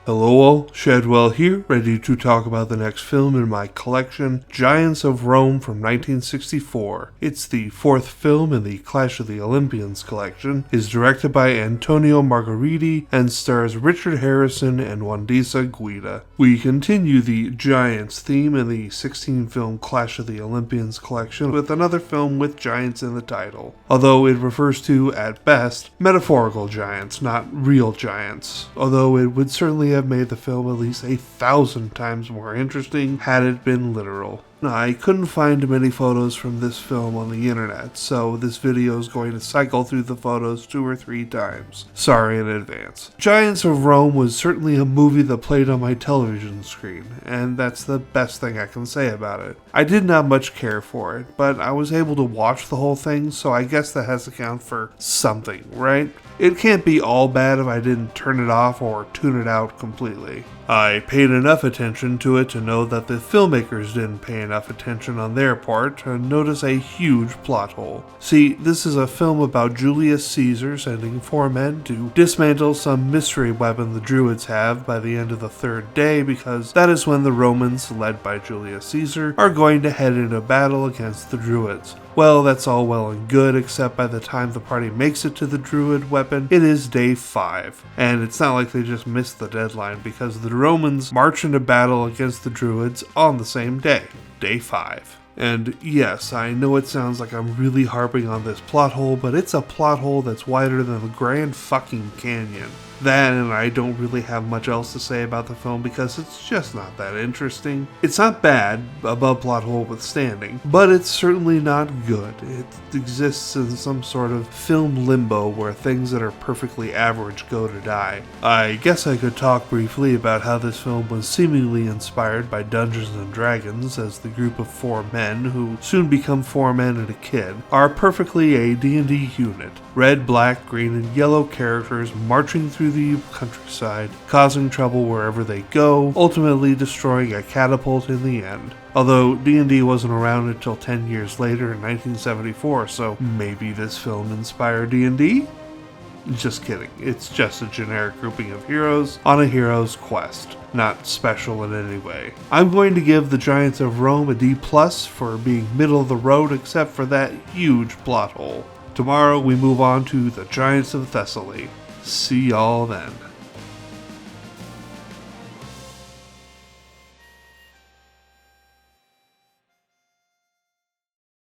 Hello all, Shadwell here, ready to talk about the next film in my collection, Giants of Rome from 1964. It's the fourth film in the Clash of the Olympians collection, is directed by Antonio Margheriti, and stars Richard Harrison and Wandisa Guida. We continue the Giants theme in the 16-film Clash of the Olympians collection with another film with giants in the title, although it refers to, at best, metaphorical giants, not real giants, although it would certainly have made the film at least 1,000 times more interesting had it been literal. I couldn't find many photos from this film on the internet, so this video is going to cycle through the photos 2 or 3 times. Sorry in advance. Giants of Rome was certainly a movie that played on my television screen, and that's the best thing I can say about it. I did not much care for it, but I was able to watch the whole thing, so I guess that has to count for something, right? It can't be all bad if I didn't turn it off or tune it out completely. I paid enough attention to it to know that the filmmakers didn't pay enough attention on their part to notice a huge plot hole. See, this is a film about Julius Caesar sending 4 men to dismantle some mystery weapon the Druids have by the end of the 3rd day, because that is when the Romans, led by Julius Caesar, are going to head into battle against the Druids. Well, that's all well and good, except by the time the party makes it to the Druid weapon, it is day 5. And it's not like they just missed the deadline, because the Romans march into battle against the Druids on the same day, day 5. And yes, I know it sounds like I'm really harping on this plot hole, but it's a plot hole that's wider than the Grand fucking Canyon. That, and I don't really have much else to say about the film because it's just not that interesting. It's not bad, above plot hole withstanding, but it's certainly not good. It exists in some sort of film limbo where things that are perfectly average go to die. I guess I could talk briefly about how this film was seemingly inspired by Dungeons & Dragons, as the group of 4 men, who soon become 4 men and a kid, are perfectly a D&D unit. Red, black, green, and yellow characters marching through the countryside, causing trouble wherever they go, ultimately destroying a catapult in the end. Although D&D wasn't around until 10 years later in 1974, so maybe this film inspired D&D? Just kidding, it's just a generic grouping of heroes on a hero's quest, not special in any way. I'm going to give the Giants of Rome a D+ for being middle of the road, except for that huge plot hole. Tomorrow we move on to the Giants of Thessaly. See y'all then.